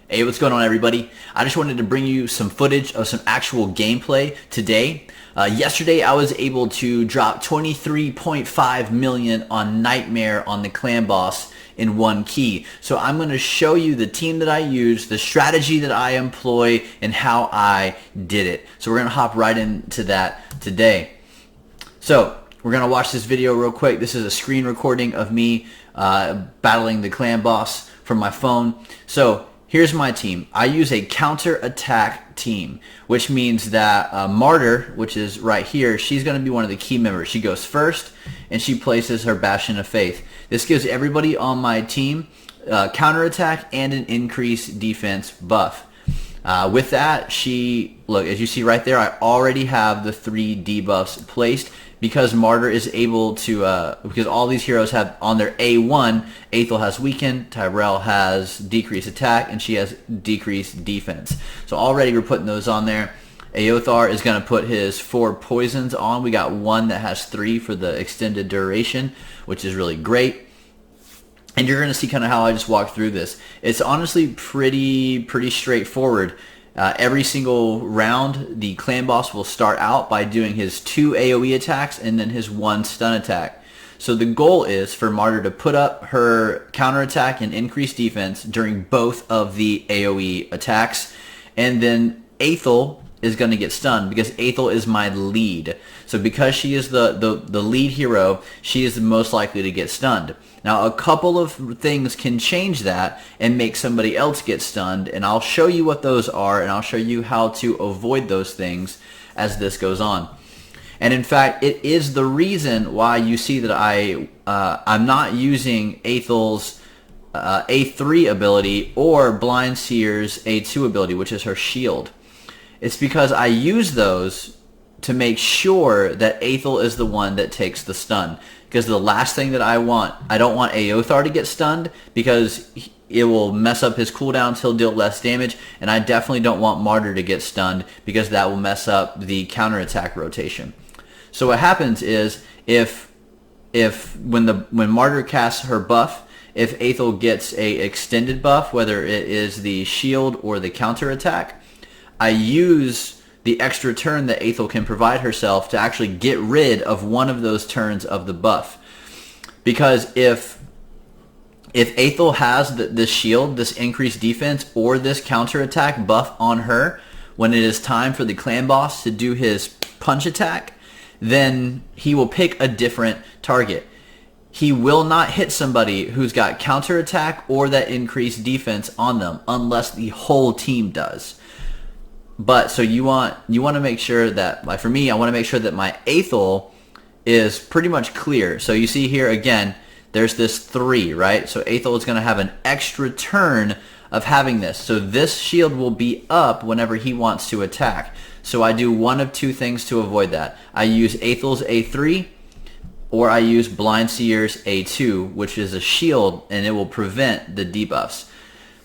Hey, what's going on, everybody? I just wanted to bring you some footage of some actual gameplay today. Yesterday, I was able to drop 23.5 million on Nightmare on the clan boss in one key. So I'm going to show you the team that I use, the strategy that I employ, and how I did it. So we're going to hop right into that today. So we're going to watch this video real quick. This is a screen recording of me battling the clan boss from my phone. So here's my team. I use a counter-attack team, which means that Martyr, which is right here, she's going to be one of the key members. She goes first, and she places her Bastion of Faith. This gives everybody on my team counter-attack and an increased defense buff. With that, look, as you see right there, I already have the 3 debuffs placed because Martyr is able to, because all these heroes have on their A1, Aethel has weakened, Tyrell has decreased attack, and she has decreased defense. So already we're putting those on there. Aothar is going to put his 4 poisons on. We got one that has 3 for the extended duration, which is really great. And you're going to see kind of how I just walk through this. It's honestly pretty straightforward. Every single round, the clan boss will start out by doing his 2 AoE attacks and then his 1 stun attack. So the goal is for Martyr to put up her counterattack and increase defense during both of the AoE attacks. And then Aethel is going to get stunned because Aethel is my lead. So because she is the lead hero, she is the most likely to get stunned. Now, a couple of things can change that and make somebody else get stunned, and I'll show you what those are, and I'll show you how to avoid those things as this goes on. And in fact, it is the reason why you see that I'm not using Aethel's A3 ability or Blind Seer's A2 ability, which is her shield. It's because I use those to make sure that Aethel is the one that takes the stun. Because the last thing that I don't want Aothar to get stunned because it will mess up his cooldowns, he'll deal less damage, and I definitely don't want Martyr to get stunned because that will mess up the counterattack rotation. So what happens is when Martyr casts her buff, if Aethel gets a extended buff, whether it is the shield or the counterattack, I use the extra turn that Aethel can provide herself to actually get rid of one of those turns of the buff. Because if Aethel has this shield, this increased defense, or this counterattack buff on her, when it is time for the clan boss to do his punch attack, then he will pick a different target. He will not hit somebody who's got counterattack or that increased defense on them unless the whole team does. But so you want to make sure that, like for me, I want to make sure that my Aethel is pretty much clear. So you see here again, there's this 3, right? So Aethel is going to have an extra turn of having this. So this shield will be up whenever he wants to attack. So I do one of 2 things to avoid that. I use Aethel's A3 or I use Blind Seer's A2, which is a shield, and it will prevent the debuffs.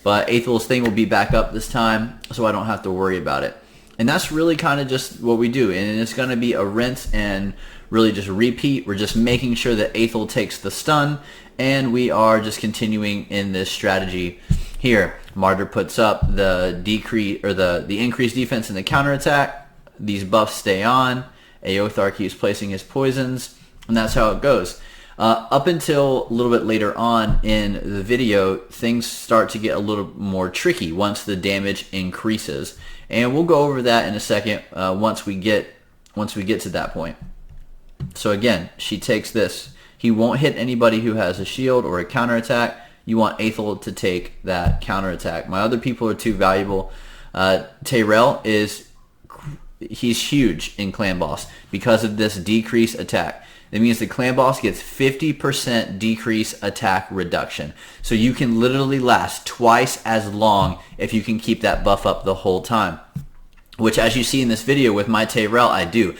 But Aethel's thing will be back up this time, so I don't have to worry about it. And that's really kind of just what we do. And it's going to be a rinse and really just repeat. We're just making sure that Aethel takes the stun, and we are just continuing in this strategy here. Martyr puts up the decrease or the increased defense and the counterattack. These buffs stay on. Aothar keeps placing his poisons, and that's how it goes. Up until a little bit later on in the video, things start to get a little more tricky once the damage increases, and we'll go over that in a second once we get to that point. So again, she takes this. He won't hit anybody who has a shield or a counterattack. You want Aethel to take that counterattack. My other people are too valuable. Tyrell he's huge in clan boss because of this decreased attack. That means the clan boss gets 50% decrease attack reduction. So you can literally last twice as long if you can keep that buff up the whole time. Which, as you see in this video with my Tyrell, I do.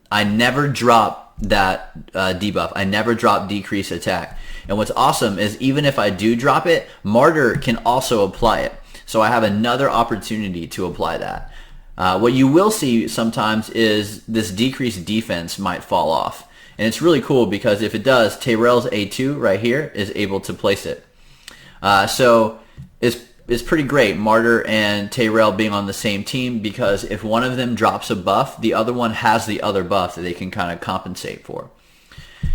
I never drop that debuff. I never drop decrease attack. And what's awesome is even if I do drop it, Martyr can also apply it. So I have another opportunity to apply that. What you will see sometimes is this decreased defense might fall off. And it's really cool because if it does, Tyrell's A2 right here is able to place it. So is pretty great, Martyr and Tyrell being on the same team, because if one of them drops a buff, the other one has the other buff that they can kind of compensate for.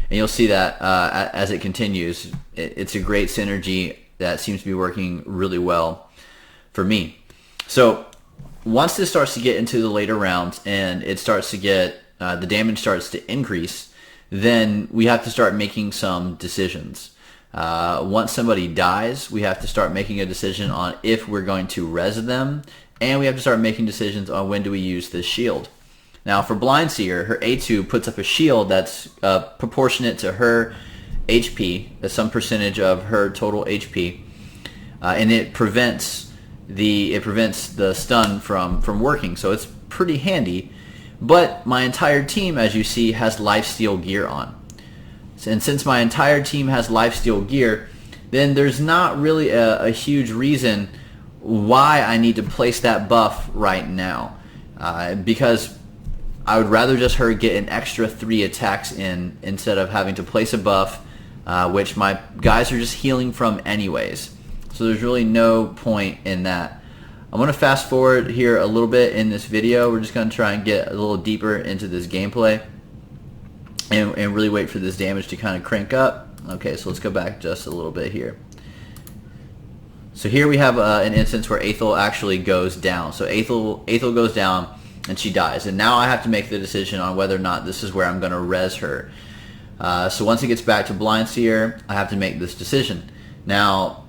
And you'll see that as it continues. It's a great synergy that seems to be working really well for me. So once this starts to get into the later rounds and it starts to get, the damage starts to increase, then we have to start making some decisions. Once somebody dies, we have to start making a decision on if we're going to res them, and we have to start making decisions on when do we use this shield. Now for Blindseer, her A2 puts up a shield that's proportionate to her HP, that's some percentage of her total HP, and it prevents the stun from working, so it's pretty handy. But my entire team, as you see, has lifesteal gear on. And since my entire team has lifesteal gear, then there's not really a huge reason why I need to place that buff right now. Because I would rather just her get an extra 3 attacks in instead of having to place a buff, which my guys are just healing from anyways. So there's really no point in that. I'm going to fast forward here a little bit in this video. We're just going to try and get a little deeper into this gameplay and really wait for this damage to kind of crank up. Okay, so let's go back just a little bit here. So here we have an instance where Aethel actually goes down. So Aethel goes down and she dies. And now I have to make the decision on whether or not this is where I'm going to res her. So once it gets back to Blindseer, I have to make this decision. Now,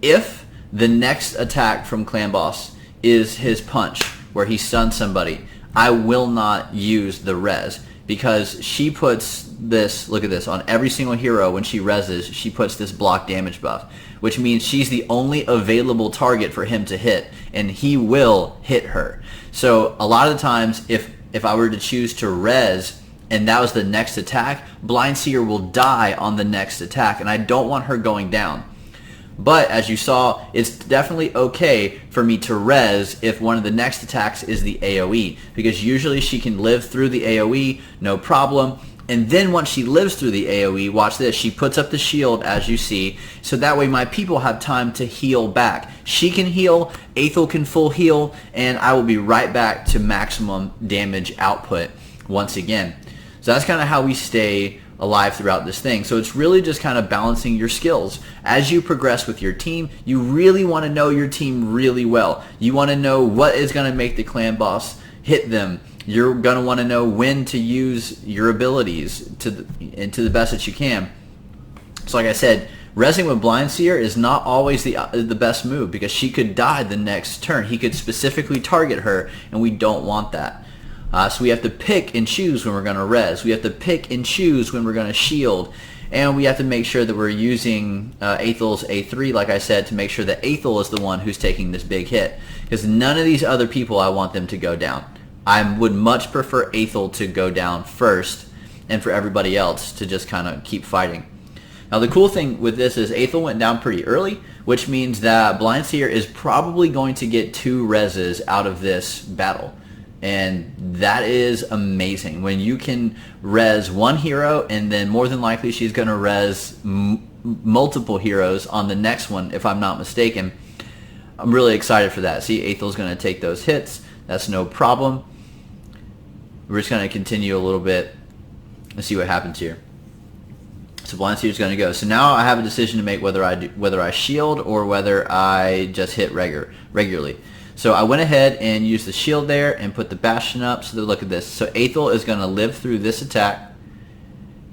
if the next attack from Clan Boss is his punch, where he stuns somebody, I will not use the res, because she puts this, look at this, on every single hero when she reses, she puts this block damage buff, which means she's the only available target for him to hit, and he will hit her. So a lot of the times, if I were to choose to res, and that was the next attack, Blindseer will die on the next attack, and I don't want her going down. But as you saw, it's definitely okay for me to res if one of the next attacks is the AoE, because usually she can live through the AoE, no problem. And then once she lives through the AoE, watch this, she puts up the shield as you see, so that way my people have time to heal back. She can heal, Aethel can full heal, and I will be right back to maximum damage output once again. So that's kind of how we stay alive throughout this thing. So it's really just kind of balancing your skills. As you progress with your team, you really want to know your team really well. You want to know what is going to make the clan boss hit them. You're going to want to know when to use your abilities to the best that you can. So like I said, resing with Blindseer is not always the best move, because she could die the next turn. He could specifically target her, and we don't want that. So we have to pick and choose when we're going to res. We have to pick and choose when we're going to shield. And we have to make sure that we're using Aethel's A3, like I said, to make sure that Aethel is the one who's taking this big hit. Because none of these other people, I want them to go down. I would much prefer Aethel to go down first, and for everybody else to just kind of keep fighting. Now the cool thing with this is Aethel went down pretty early, which means that Blindseer is probably going to get 2 reses out of this battle. And that is amazing. When you can res one hero, and then more than likely she's going to res multiple heroes on the next one, if I'm not mistaken. I'm really excited for that. See, Aethel's going to take those hits. That's no problem. We're just going to continue a little bit and see what happens here. So Blindseer's going to go. So now I have a decision to make whether I shield or whether I just hit regularly. So I went ahead and used the shield there and put the Bastion up. So look at this. So Aethel is going to live through this attack,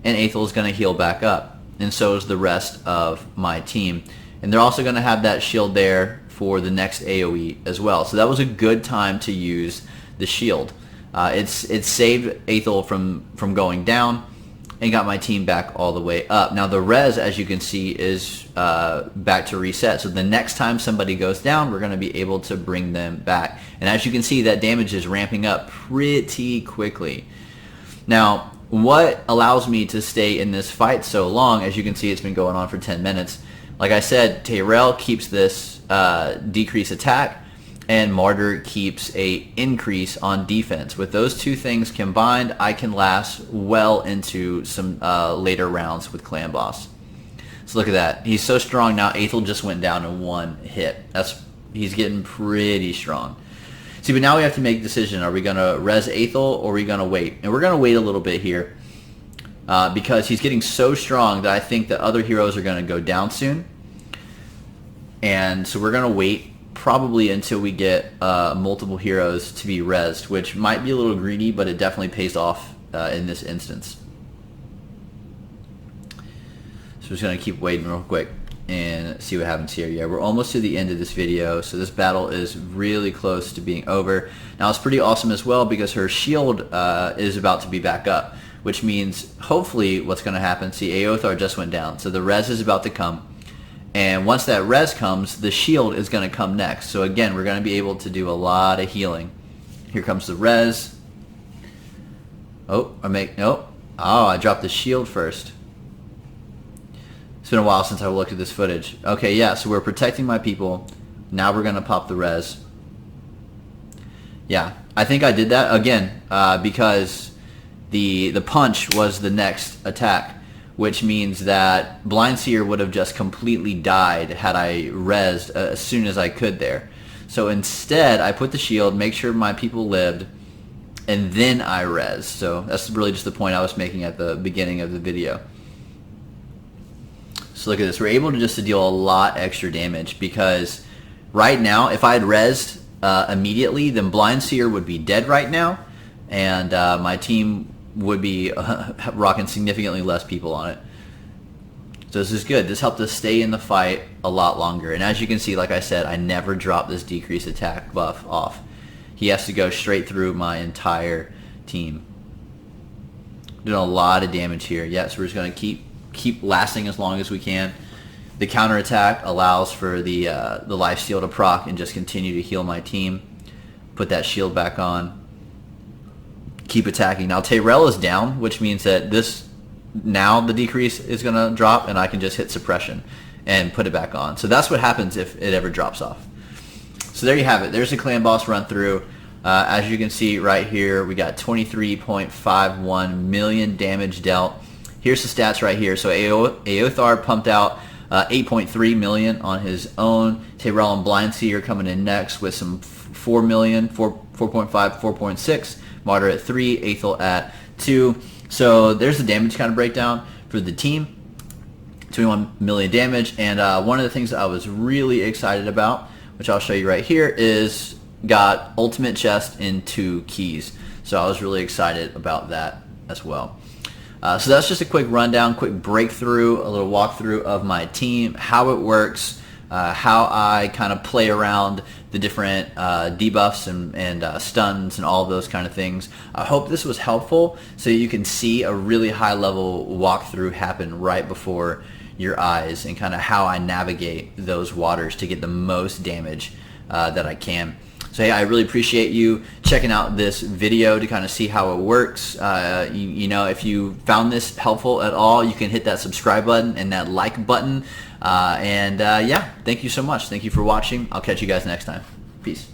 and Aethel is going to heal back up. And so is the rest of my team. And they're also going to have that shield there for the next AoE as well. So that was a good time to use the shield. It saved Aethel from going down and got my team back all the way up. Now the res, as you can see, is back to reset. So the next time somebody goes down, we're going to be able to bring them back. And as you can see, that damage is ramping up pretty quickly. Now, what allows me to stay in this fight so long, as you can see, it's been going on for 10 minutes. Like I said, Tyrell keeps this decrease attack, and Martyr keeps a increase on defense. With those two things combined, I can last well into some later rounds with Clan Boss. So look at that. He's so strong now. Aethel just went down in one hit. He's getting pretty strong. See, but now we have to make a decision. Are we going to res Aethel or are we going to wait? And we're going to wait a little bit here because he's getting so strong that I think the other heroes are going to go down soon. And so we're going to wait probably until we get multiple heroes to be rezzed, which might be a little greedy, but it definitely pays off in this instance. So we're just going to keep waiting real quick and see what happens here. Yeah, we're almost to the end of this video, so this battle is really close to being over. Now it's pretty awesome as well because her shield is about to be back up, which means hopefully what's going to happen, see, Eothar just went down, so the res is about to come. And once that res comes, the shield is going to come next. So again, we're going to be able to do a lot of healing. Here comes the res. Oh, I dropped the shield first. It's been a while since I looked at this footage. Okay, yeah, so we're protecting my people. Now we're going to pop the res. Yeah, I think I did that again because the punch was the next attack, which means that Blind Seer would have just completely died had I rezzed as soon as I could there. So instead, I put the shield, make sure my people lived, and then I res. So that's really just the point I was making at the beginning of the video. So look at this. We're able to just deal a lot extra damage because right now, if I had rezzed immediately, then Blind Seer would be dead right now, and my team would be rocking significantly less people on it. So this is good. This helped us stay in the fight a lot longer. And as you can see, like I said, I never dropped this decreased attack buff off. He has to go straight through my entire team. Doing a lot of damage here. Yeah, so we're just going to keep lasting as long as we can. The counterattack allows for the lifesteal to proc and just continue to heal my team. Put that shield back on. Keep attacking. Now Tyrell is down, which means that now the decrease is going to drop and I can just hit suppression and put it back on. So that's what happens if it ever drops off. So there you have it. There's the clan boss run through. As you can see right here, we got 23.51 million damage dealt. Here's the stats right here. So Eothar pumped out 8.3 million on his own. Tyrell and Blind Seer coming in next with some 4 million, 4.5, 4.6. Martyr at 3, Aethel at 2. So there's the damage kind of breakdown for the team. 21 million damage. And one of the things that I was really excited about, which I'll show you right here, is got ultimate chest in 2 keys. So I was really excited about that as well. So that's just a quick rundown, quick breakthrough, a little walkthrough of my team, how it works, how I kind of play around the different debuffs and stuns and all of those kind of things. I hope this was helpful so you can see a really high level walkthrough happen right before your eyes and kind of how I navigate those waters to get the most damage that I can. So hey, I really appreciate you checking out this video to kind of see how it works. You know, if you found this helpful at all, you can hit that subscribe button and that like button. Yeah, thank you so much. Thank you for watching. I'll catch you guys next time. Peace.